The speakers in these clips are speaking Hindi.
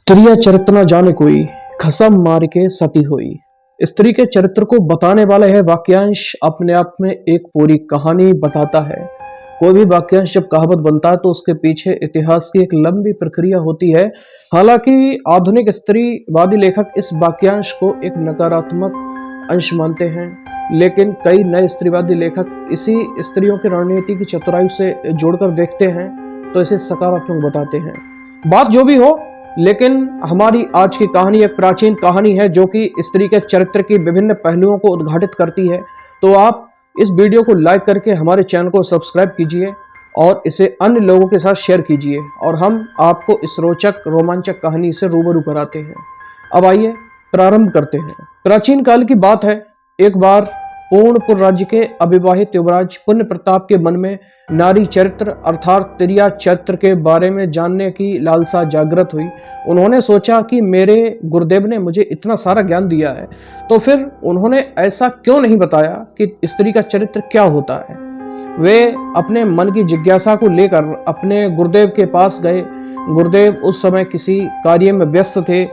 स्त्रिय चरित्र न जाने कोई, खसम मार के सती हुई। स्त्री के चरित्र को बताने वाला यह वाक्यांश अपने आप में एक पूरी कहानी बताता है। कोई भी वाक्यांश जब कहावत बनता है तो उसके पीछे इतिहास की एक लंबी प्रक्रिया होती है। हालांकि आधुनिक स्त्रीवादी लेखक इस वाक्यांश को एक नकारात्मक अंश मानते हैं, लेकिन कई नए स्त्रीवादी लेखक इसी स्त्रियों की रणनीति की चतुराई से जोड़कर देखते हैं तो इसे सकारात्मक बताते हैं। बात जो भी हो, लेकिन हमारी आज की कहानी एक प्राचीन कहानी है जो कि स्त्री के चरित्र की विभिन्न पहलुओं को उद्घाटित करती है। तो आप इस वीडियो को लाइक करके हमारे चैनल को सब्सक्राइब कीजिए और इसे अन्य लोगों के साथ शेयर कीजिए और हम आपको इस रोचक रोमांचक कहानी से रूबरू कराते हैं। अब आइए प्रारंभ करते हैं। प्राचीन काल की बात है। एक बार पूर्णपुर राज्य के अविवाहित युवराज पुण्य प्रताप के मन में नारी चरित्र अर्थात त्रिया चरित्र के बारे में जानने की लालसा जागृत हुई। उन्होंने सोचा कि मेरे गुरुदेव ने मुझे इतना सारा ज्ञान दिया है, तो फिर उन्होंने ऐसा क्यों नहीं बताया कि स्त्री का चरित्र क्या होता है। वे अपने मन की जिज्ञासा को लेकर अपने गुरुदेव के पास गए। गुरुदेव उस समय किसी कार्य में व्यस्त थे।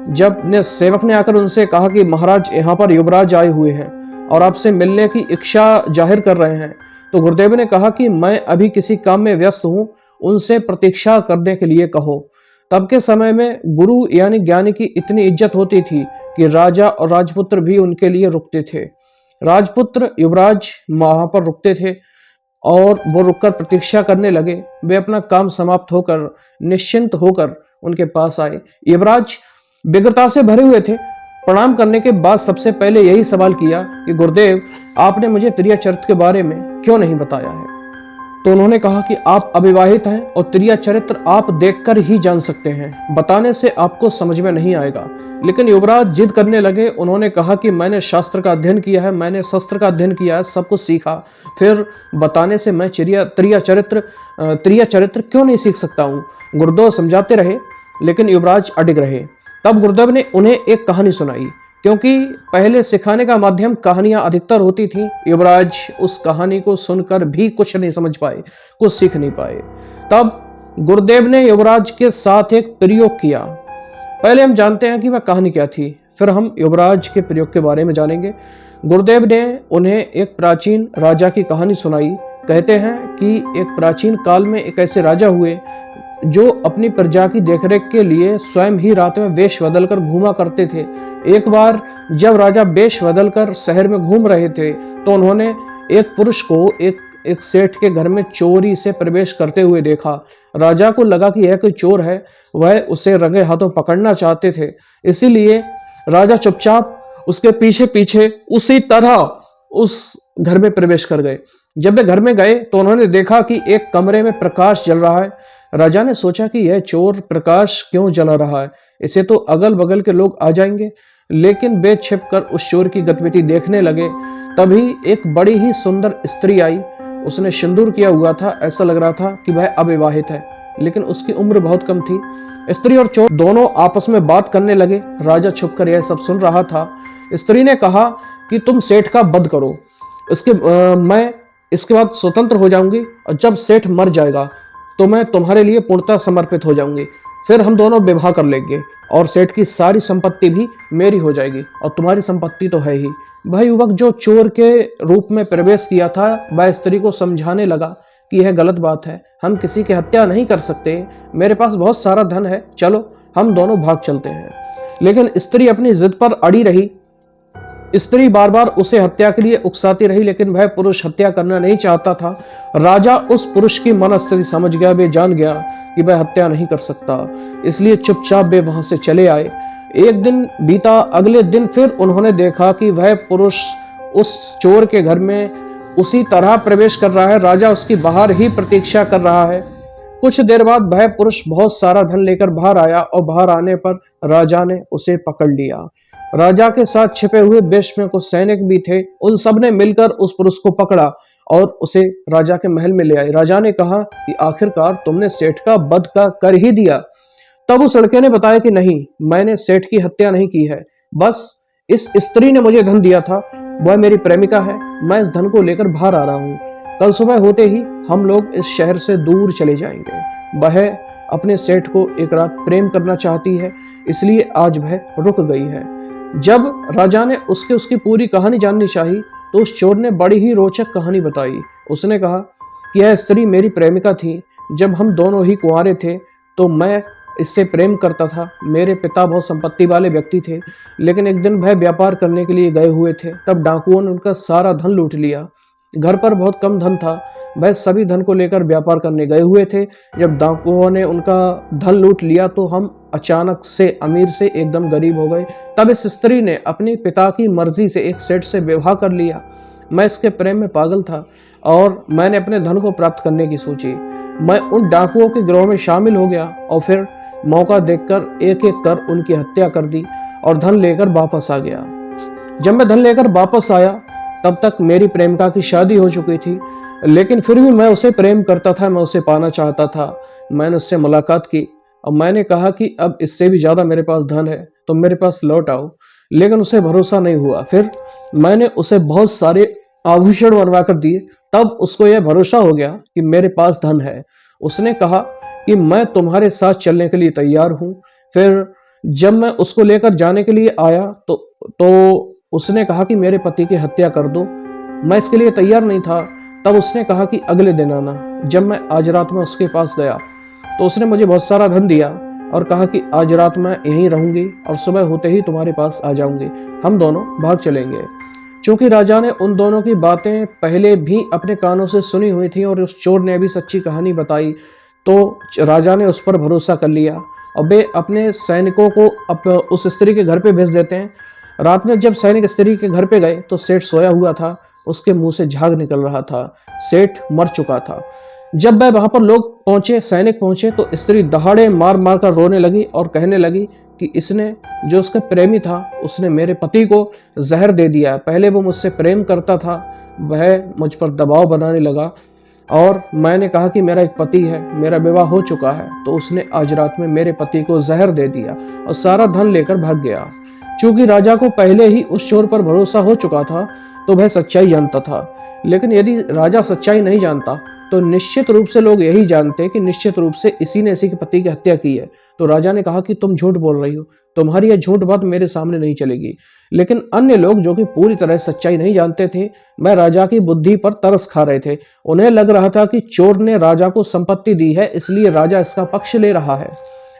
जब ने सेवक ने आकर उनसे कहा कि महाराज, यहाँ पर युवराज आए हुए हैं और आपसे मिलने की इच्छा जाहिर कर रहे हैं, तो गुरुदेव ने कहा कि मैं अभी किसी काम में व्यस्त हूं, उनसे प्रतीक्षा करने के लिए कहो। तब के समय में गुरु यानी ज्ञानी की इतनी इज्जत होती थी कि राजा और राजपुत्र भी उनके लिए रुकते थे। राजपुत्र युवराज वहां पर रुकते थे और वो रुककर प्रतीक्षा करने लगे। वे अपना काम समाप्त होकर निश्चिंत होकर उनके पास आए। युवराज विग्रता से भरे हुए थे। प्रणाम करने के बाद सबसे पहले यही सवाल किया कि गुरुदेव, आपने मुझे त्रिया चरित्र के बारे में क्यों नहीं बताया है। तो उन्होंने कहा कि आप अविवाहित हैं और त्रिया चरित्र आप देखकर ही जान सकते हैं, बताने से आपको समझ में नहीं आएगा। लेकिन युवराज जिद करने लगे। उन्होंने कहा कि मैंने शास्त्र का अध्ययन किया है, मैंने शस्त्र का अध्ययन किया है, सब कुछ सीखा, फिर बताने से मैं त्रिया चरित्र क्यों नहीं सीख सकता हूँ। गुरुदेव समझाते रहे लेकिन युवराज अडिग रहे। तब गुरुदेव ने उन्हें एक कहानी सुनाई, क्योंकि पहले सिखाने का माध्यम कहानियां अधिकतर होती थी। युवराज उस कहानी को सुनकर भी कुछ नहीं समझ पाए, कुछ सीख नहीं पाए। तब गुरुदेव ने युवराज के साथ एक प्रयोग किया। पहले हम जानते हैं कि वह कहानी क्या थी, फिर हम युवराज के प्रयोग के बारे में जानेंगे। गुरुदेव ने उन्हें एक प्राचीन राजा की कहानी सुनाई। कहते हैं कि एक प्राचीन काल में एक ऐसे राजा हुए जो अपनी प्रजा की देखरेख के लिए स्वयं ही रात में वेश बदलकर घूमा करते थे। एक बार जब राजा वेश बदलकर शहर में घूम रहे थे तो उन्होंने एक पुरुष को एक सेठ के घर में चोरी से प्रवेश करते हुए देखा। राजा को लगा कि यह कोई चोर है, वह उसे रंगे हाथों पकड़ना चाहते थे। इसीलिए राजा चुपचाप उसके पीछे पीछे उसी तरह उस घर में प्रवेश कर गए। जब वे घर में गए तो उन्होंने देखा कि एक कमरे में प्रकाश जल रहा है। राजा ने सोचा कि यह चोर प्रकाश क्यों जला रहा है, इसे तो अगल बगल के लोग आ जाएंगे। लेकिन वे छिपकर उस चोर की गतिविधि देखने लगे। तभी एक बड़ी ही सुंदर स्त्री आई। उसने सिंदूर किया हुआ था, ऐसा लग रहा था कि वह अविवाहित है, लेकिन उसकी उम्र बहुत कम थी। स्त्री और चोर दोनों आपस में बात करने लगे। राजा छुपकर यह सब सुन रहा था। स्त्री ने कहा कि तुम सेठ का वध करो, मैं इसके बाद स्वतंत्र हो जाऊंगी और जब सेठ मर जाएगा तो मैं तुम्हारे लिए पूर्णतः समर्पित हो जाऊंगी। फिर हम दोनों विवाह कर लेंगे और सेठ की सारी संपत्ति भी मेरी हो जाएगी और तुम्हारी संपत्ति तो है ही। वह युवक जो चोर के रूप में प्रवेश किया था, वह स्त्री को समझाने लगा कि यह गलत बात है, हम किसी की हत्या नहीं कर सकते, मेरे पास बहुत सारा धन है, चलो हम दोनों भाग चलते हैं। लेकिन स्त्री अपनी जिद पर अड़ी रही। स्त्री बार बार उसे हत्या के लिए उकसाती रही, लेकिन वह पुरुष हत्या करना नहीं चाहता था। राजा उस पुरुष की मनस्थिति समझ गया। वे जान गया कि वह हत्या नहीं कर सकता, इसलिए चुपचाप वे वहां से चले आए। एक दिन बीता, अगले दिन फिर उन्होंने देखा कि वह पुरुष उस चोर के घर में उसी तरह प्रवेश कर रहा है। राजा उसकी बाहर ही प्रतीक्षा कर रहा है। कुछ देर बाद वह पुरुष बहुत सारा धन लेकर बाहर आया और बाहर आने पर राजा ने उसे पकड़ लिया। राजा के साथ छिपे हुए वेश में कुछ सैनिक भी थे। उन सब ने मिलकर उस पुरुष को पकड़ा और उसे राजा के महल में ले आए। राजा ने कहा कि आखिरकार तुमने सेठ का वध कर ही दिया। तब उस लड़के ने बताया कि नहीं, मैंने सेठ की हत्या नहीं की है, बस इस स्त्री ने मुझे धन दिया था, वह मेरी प्रेमिका है, मैं इस धन को लेकर बाहर आ रहा हूँ। कल सुबह होते ही हम लोग इस शहर से दूर चले जाएंगे। वह अपने सेठ को एक रात प्रेम करना चाहती है, इसलिए आज वह रुक गई है। जब राजा ने उसकी पूरी कहानी जाननी चाही तो उस चोर ने बड़ी ही रोचक कहानी बताई। उसने कहा कि यह स्त्री मेरी प्रेमिका थी। जब हम दोनों ही कुंवारे थे तो मैं इससे प्रेम करता था। मेरे पिता बहुत संपत्ति वाले व्यक्ति थे, लेकिन एक दिन वह व्यापार करने के लिए गए हुए थे, तब डाकुओं ने उनका सारा धन लूट लिया। घर पर बहुत कम धन था, वह सभी धन को लेकर व्यापार करने गए हुए थे। जब डाकुओं ने उनका धन लूट लिया तो हम अचानक से अमीर से एकदम गरीब हो गए। तब इस स्त्री ने अपने पिता की मर्जी से एक सेठ से विवाह कर लिया। मैं इसके प्रेम में पागल था और मैंने अपने धन को प्राप्त करने की सोची। मैं उन डाकुओं के गिरोह में शामिल हो गया और फिर मौका देखकर एक एक कर उनकी हत्या कर दी और धन लेकर वापस आ गया। जब मैं धन लेकर वापस आया तब तक मेरी प्रेमिका की शादी हो चुकी थी, लेकिन फिर भी मैं उसे प्रेम करता था, मैं उसे पाना चाहता था। मैंने उससे मुलाकात की और मैंने कहा कि अब इससे भी ज्यादा मेरे पास धन है, तुम मेरे पास लौट आओ, लेकिन उसे भरोसा नहीं हुआ। फिर मैंने उसे बहुत सारे आभूषण बनवा कर दिए, तब उसको यह भरोसा हो गया कि मेरे पास धन है। उसने कहा कि मैं तुम्हारे साथ चलने के लिए तैयार हूं। फिर जब मैं उसको लेकर जाने के लिए आया तो उसने कहा कि मेरे पति की हत्या कर दो। मैं इसके लिए तैयार नहीं था। तब उसने कहा कि अगले दिन आना। जब मैं आज रात में उसके पास गया तो उसने मुझे बहुत सारा धन दिया और कहा कि आज रात मैं यहीं रहूंगी और सुबह होते ही तुम्हारे पास आ जाऊंगी, हम दोनों भाग चलेंगे। चूंकि राजा ने उन दोनों की बातें पहले भी अपने कानों से सुनी हुई थी और उस चोर ने भी सच्ची कहानी बताई, तो राजा ने उस पर भरोसा कर लिया और वे अपने सैनिकों को उस स्त्री के घर पे भेज देते हैं। रात में जब सैनिक स्त्री के घर पे गए तो सेठ सोया हुआ था, उसके मुंह से झाग निकल रहा था। सेठ मर चुका था। जब वह वहां पर लोग पहुंचे, सैनिक पहुंचे, तो स्त्री दहाड़े मार मार कर रोने लगी और कहने लगी कि इसने, जो उसका प्रेमी था, उसने मेरे पति को जहर दे दिया। पहले वो मुझसे प्रेम करता था, वह मुझ पर दबाव बनाने लगा और मैंने कहा कि मेरा एक पति है, मेरा विवाह हो चुका है, तो उसने आज रात में मेरे पति को जहर दे दिया और सारा धन लेकर भाग गया। चूंकि राजा को पहले ही उस चोर पर भरोसा हो चुका था तो वह सच्चाई जानता था, लेकिन यदि राजा सच्चाई नहीं जानता तो निश्चित रूप से लोग यही जानते कि निश्चित रूप से इसी ने इसी के पति की हत्या की है। तो राजा ने कहा कि तुम झूठ बोल रही हो, तुम्हारी यह झूठ बात मेरे सामने नहीं चलेगी। लेकिन अन्य लोग जो कि पूरी तरह सच्चाई नहीं जानते थे, वह राजा की बुद्धि पर तरस खा रहे थे। उन्हें लग रहा था कि चोर ने राजा को संपत्ति दी है, इसलिए राजा इसका पक्ष ले रहा है।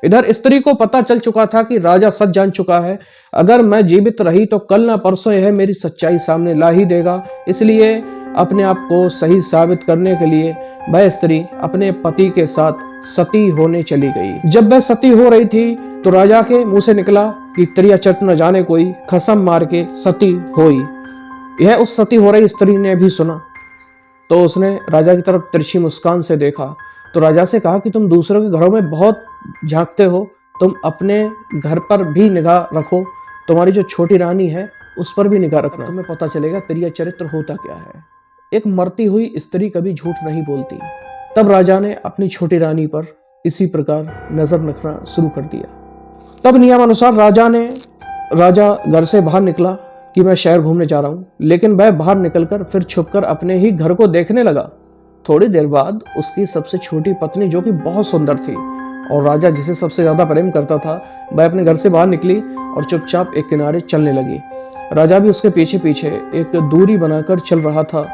इधर स्त्री को पता चल चुका था कि राजा सच जान चुका है। अगर मैं जीवित रही तो कल ना परसों यह मेरी सच्चाई सामने ला ही देगा। इसलिए अपने आप को सही साबित करने के लिए वह स्त्री अपने पति के साथ सती होने चली गई। जब वह सती हो रही थी तो राजा के मुंह से निकला कि त्रिया चट न जाने कोई, खसम मार के सती होई। यह उस सती हो रही स्त्री ने भी सुना तो उसने राजा की तरफ तिरछी मुस्कान से देखा, तो राजा से कहा कि तुम दूसरों के घरों में बहुत झांकते हो, तुम अपने घर पर भी निगाह रखो, तुम्हारी जो छोटी रानी है उस पर भी निगाह रखना, तुम्हें पता चलेगा तेरा चरित्र होता क्या है। एक मरती हुई स्त्री कभी झूठ नहीं बोलती। तब राजा ने अपनी छोटी रानी पर इसी प्रकार नजर रखना शुरू कर दिया। तब नियमानुसार राजा घर से बाहर निकला कि मैं शहर घूमने जा रहा हूं, लेकिन वह बाहर निकलकर फिर छुपकर अपने ही घर को देखने लगा। थोड़ी देर बाद उसकी सबसे छोटी पत्नी, जो कि बहुत सुंदर थी और राजा जिसे सबसे ज्यादा प्रेम करता था, वह अपने घर से बाहर निकली और चुपचाप एक किनारे चलने लगी। राजा भी उसके पीछे पीछे एक दूरी बनाकर चल रहा था।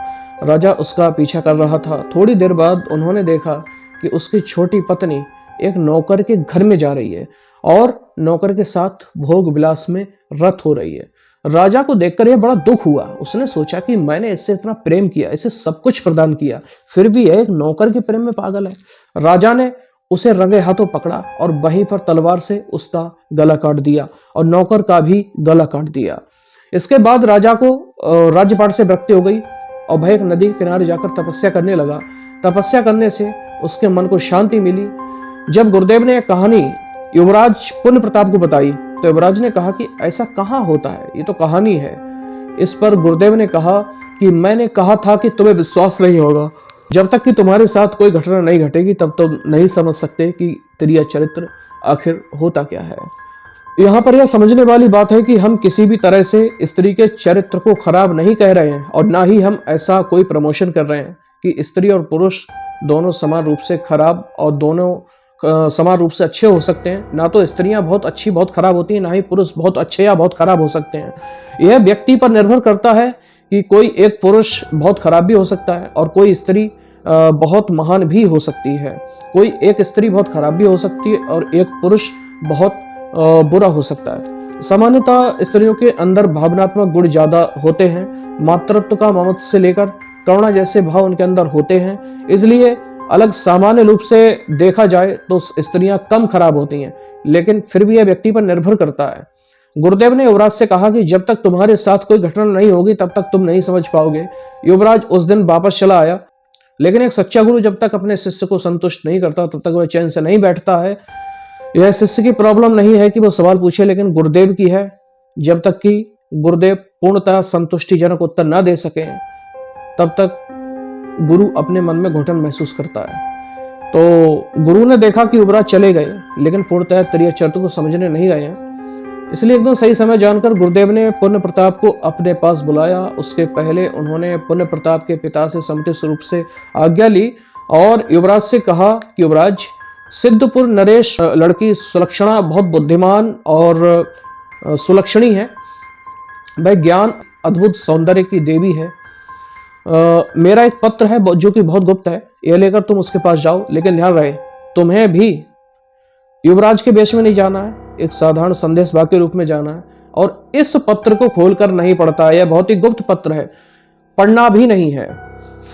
राजा उसका पीछा कर रहा था। थोड़ी देर बाद उन्होंने देखा कि उसकी छोटी पत्नी एक नौकर के घर में जा रही है और नौकर के साथ भोग विलास में रत हो रही है। राजा को देखकर यह बड़ा दुख हुआ। उसने सोचा कि मैंने इससे इतना प्रेम किया, इसे सब कुछ प्रदान किया, फिर भी यह एक नौकर के प्रेम में पागल है। राजा ने उसे रंगे हाथों पकड़ा और वहीं पर तलवार से उसका गला काट दिया और नौकर का भी गला काट दिया। इसके बाद राजा को राज्यपाट से विरक्ति हो गई और वह एक नदी के किनारे जाकर तपस्या करने लगा। तपस्या करने से उसके मन को शांति मिली। जब गुरुदेव ने यह कहानी युवराज पुण्य प्रताप को बताई तो युवराज ने कहा कि ऐसा कहाँ होता है, ये तो कहानी है। इस पर गुरुदेव ने कहा कि मैंने कहा था कि तुम्हें विश्वास नहीं होगा। जब तक कि तुम्हारे साथ कोई घटना नहीं घटेगी तब तुम नहीं समझ सकते कि तेरा चरित्र आखिर होता क्या है। यहाँ पर यह समझने वाली बात है कि हम किसी भी तरह से स्त्री के चरित्र को खराब नहीं कह रहे हैं और ना ही हम ऐसा कोई प्रमोशन कर रहे हैं कि स्त्री और पुरुष दोनों समान रूप से खराब और दोनों समान रूप से अच्छे हो सकते हैं। ना तो स्त्रियां बहुत अच्छी बहुत खराब होती हैं, ना ही पुरुष बहुत अच्छे या बहुत खराब हो सकते हैं। यह व्यक्ति पर निर्भर करता है कि कोई एक पुरुष बहुत खराब भी हो सकता है और कोई स्त्री बहुत महान भी हो सकती है। कोई एक स्त्री बहुत खराब भी हो सकती है और एक पुरुष बहुत बुरा हो सकता है। सामान्यतः स्त्रियों के अंदर भावनात्मक गुण ज्यादा होते हैं। मातृत्व का ममत्व से लेकर करुणा जैसे भाव उनके अंदर होते हैं। इसलिए अलग सामान्य रूप से देखा जाए तो स्त्रियां कम खराब होती हैं, लेकिन फिर भी यह व्यक्ति पर निर्भर करता है। गुरुदेव ने युवराज से कहा कि जब तक तुम्हारे साथ कोई घटना नहीं होगी तब तक तुम नहीं समझ पाओगे। युवराज उस दिन वापस चला आया, लेकिन एक सच्चा गुरु जब तक अपने शिष्य को संतुष्ट नहीं करता तब तक वह चैन से नहीं बैठता है। यह शिष्य की प्रॉब्लम नहीं है कि वो सवाल पूछे, लेकिन गुरुदेव की है। जब तक कि गुरुदेव पूर्णतः संतुष्टिजनक उत्तर न दे सके तब तक गुरु अपने मन में घुटन महसूस करता है। तो गुरु ने देखा कि युवराज चले गए, लेकिन पूर्णतः त्रिय चरित्र को समझने नहीं गए हैं। इसलिए एकदम सही समय जानकर गुरुदेव ने पुण्य प्रताप को अपने पास बुलाया। उसके पहले उन्होंने पुण्य प्रताप के पिता से समुचित स्वरूप से आज्ञा ली और युवराज से कहा कि युवराज, सिद्धपुर नरेश लड़की सुलक्षणा बहुत बुद्धिमान और सुलक्षणी है। वह ज्ञान अद्भुत सौंदर्य की देवी है। मेरा एक पत्र है जो कि बहुत गुप्त है, यह लेकर तुम उसके पास जाओ, लेकिन ध्यान रहे तुम्हें भी युवराज के वेश में नहीं जाना है, एक साधारण संदेश वाक्य रूप में जाना है और इस पत्र को खोलकर नहीं पढ़ता है। यह बहुत ही गुप्त पत्र है, पढ़ना भी नहीं है।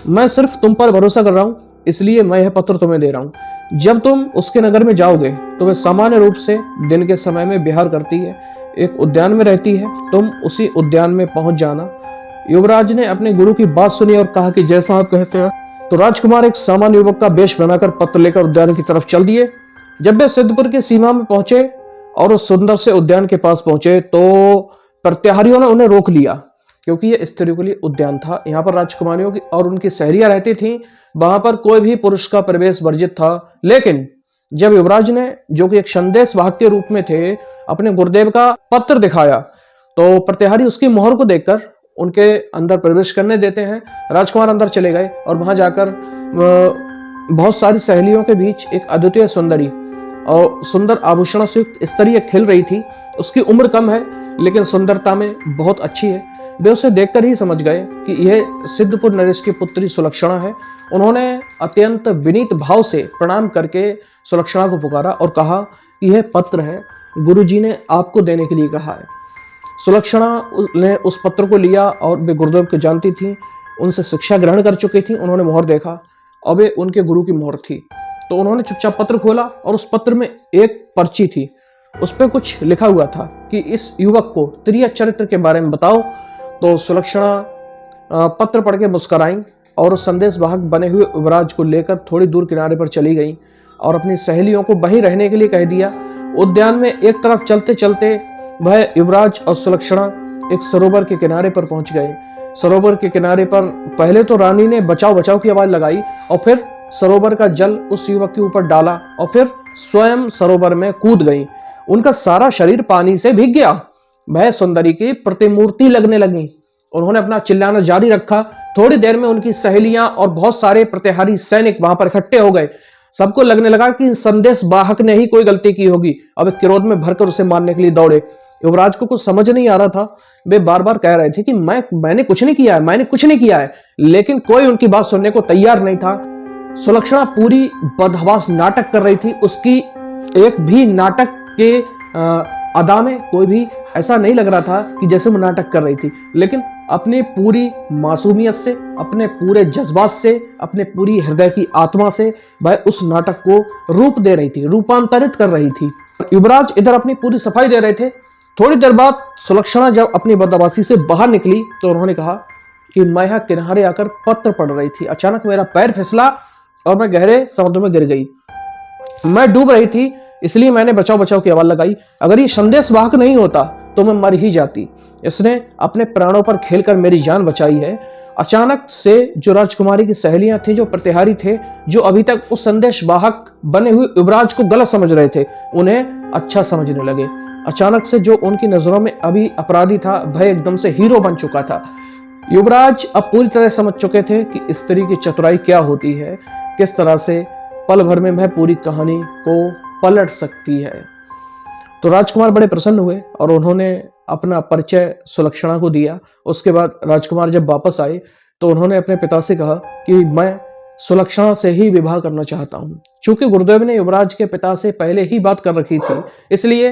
मैं सिर्फ तुम पर भरोसा कर रहा हूं, इसलिए मैं यह पत्र तुम्हें दे रहा हूं। जब तुम उसके नगर में जाओगे तो वह सामान्य रूप से दिन के समय में विहार करती है, एक उद्यान में रहती है। तुम उसी उद्यान में पहुंच जाना। युवराज ने अपने गुरु की बात सुनी और कहा कि जैसा आप कहते हैं। तो राजकुमार एक सामान्य युवक का वेश बनाकर पत्र लेकर उद्यान की तरफ चल दिए। जब वे सिद्धपुर की सीमा में पहुंचे और उस सुंदर से उद्यान के पास पहुंचे तो प्रत्याहारियों ने उन्हें रोक लिया, क्योंकि यह स्त्रियों के लिए उद्यान था। यहाँ पर राजकुमारियों की और उनकी सहेलियां रहती थीं, वहां पर कोई भी पुरुष का प्रवेश वर्जित था। लेकिन जब युवराज ने, जो कि एक संदेश वाहक के रूप में थे, अपने गुरुदेव का पत्र दिखाया तो प्रत्याहारी उसकी मोहर को देखकर उनके अंदर प्रवेश करने देते हैं। राजकुमार अंदर चले गए और वहां जाकर बहुत सारी सहेलियों के बीच एक अद्वितीय सुंदरी और सुंदर आभूषणों से युक्त स्त्री खिल रही थी। उसकी उम्र कम है लेकिन सुंदरता में बहुत अच्छी है। वे उसे देखकर ही समझ गए कि यह सिद्धपुर नरेश की पुत्री सुलक्षणा है। उन्होंने अत्यंत विनीत भाव से प्रणाम करके सुलक्षणा को पुकारा और कहा कि यह पत्र है, गुरुजी ने आपको देने के लिए कहा है। सुलक्षणा ने उस पत्र को लिया और वे गुरुदेव को जानती थी, उनसे शिक्षा ग्रहण कर चुकी थी। उन्होंने मोहर देखा और वे उनके गुरु की मोहर थी। तो उन्होंने चुपचाप पत्र खोला और उस पत्र में एक पर्ची थी। उस पर कुछ लिखा हुआ था कि इस युवक को त्रिय चरित्र के बारे में बताओ। तो सुलक्षणा पत्र पढ़ के मुस्कुराई और उस संदेश वाहक बने हुए युवराज को लेकर थोड़ी दूर किनारे पर चली गई और अपनी सहेलियों को वहीं रहने के लिए कह दिया। उद्यान में एक तरफ चलते चलते वह युवराज और सुलक्षणा एक सरोवर के किनारे पर पहुंच गए। सरोवर के किनारे पर पहले तो रानी ने बचाओ बचाओ की आवाज लगाई और फिर सरोवर का जल उस युवक के ऊपर डाला और फिर स्वयं सरोवर में कूद गई। उनका सारा शरीर पानी से भीग गया। वह सुंदरी की प्रतिमूर्ति लगने लगी। उन्होंने अपना चिल्लाना जारी रखा। थोड़ी देर में उनकी सहेलियां और बहुत सारे प्रतिहारी सैनिक वहां पर इकट्ठे हो गए। सबको लगने लगा कि संदेश वाहक ने ही कोई गलती की होगी और वे क्रोध में भरकर उसे मारने के लिए दौड़े। युवराज को कुछ समझ नहीं आ रहा था। वे बार बार कह रहे थे कि मैंने कुछ नहीं किया है, मैंने कुछ नहीं किया है, लेकिन कोई उनकी बात सुनने को तैयार नहीं था। सुलक्षणा पूरी बदहवास नाटक कर रही थी। उसकी एक भी नाटक के अदा में कोई भी ऐसा नहीं लग रहा था कि जैसे वो नाटक कर रही थी, लेकिन अपनी पूरी मासूमियत से, अपने पूरे जज्बात से, अपने पूरी हृदय की आत्मा से वह उस नाटक को रूप दे रही थी, रूपांतरित कर रही थी। युवराज इधर अपनी पूरी सफाई दे रहे थे। थोड़ी देर बाद सुलक्षणा जब अपनी बदहवासी से बाहर निकली तो उन्होंने कहा कि मैं यहाँ किनारे आकर पत्र पढ़ रही थी, अचानक मेरा पैर फिसला और मैं गहरे समुद्र में गिर गई। मैं डूब रही थी, इसलिए मैंने बचाओ बचाओ की आवाज लगाई। अगर ये संदेश वाहक नहीं होता तो मैं मर ही जाती। इसने अपने प्राणों पर खेलकर मेरी जान बचाई है। अचानक से जो राजकुमारी की सहेलियां थी, जो प्रतिहारी थे, जो अभी तक उस संदेश वाहक बने हुए युवराज को गलत समझ रहे थे, उन्हें अच्छा समझने लगे। अचानक से जो उनकी नजरों में अभी अपराधी था, वह एकदम से हीरो बन चुका था। युवराज अब पूरी तरह समझ चुके थे कि स्त्री की चतुराई क्या होती है, किस तरह से पल भर में वह पूरी कहानी को पलट सकती है। तो राजकुमार बड़े प्रसन्न हुए और उन्होंने अपना परिचय सुलक्षणा को दिया। उसके बाद राजकुमार जब वापस आए तो उन्होंने अपने पिता से कहा कि मैं सुलक्षणा से ही विवाह करना चाहता हूँ। चूंकि गुरुदेव ने युवराज के पिता से पहले ही बात कर रखी थी, इसलिए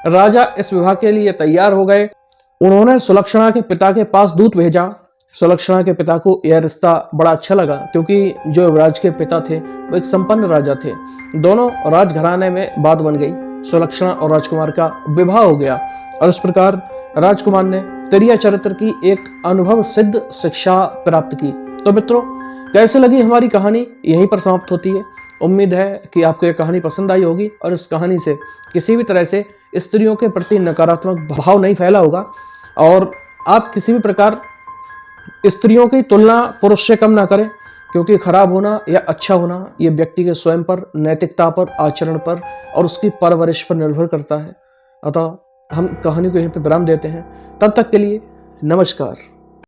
राजा इस विवाह के लिए तैयार हो गए। उन्होंने सुलक्षणा के पिता के पास दूत भेजा। सुलक्षणा के पिता को यह रिश्ता बड़ा अच्छा लगा, क्योंकि जो युवराज के पिता थे वो एक संपन्न राजा थे। दोनों राजघराने में बात बन गई। सुलक्षणा और राजकुमार का विवाह हो गया और इस प्रकार राजकुमार ने त्रिया चरित्र की एक अनुभव सिद्ध शिक्षा प्राप्त की। तो मित्रों, कैसे लगी हमारी कहानी? यहीं पर समाप्त होती है। उम्मीद है कि आपको यह कहानी पसंद आई होगी और इस कहानी से किसी भी तरह से स्त्रियों के प्रति नकारात्मक भाव नहीं फैला होगा और आप किसी भी प्रकार स्त्रियों की तुलना पुरुष से कम ना करें, क्योंकि खराब होना या अच्छा होना ये व्यक्ति के स्वयं पर, नैतिकता पर, आचरण पर और उसकी परवरिश पर निर्भर करता है। अतः हम कहानी को यहीं पर विराम देते हैं। तब तक के लिए नमस्कार।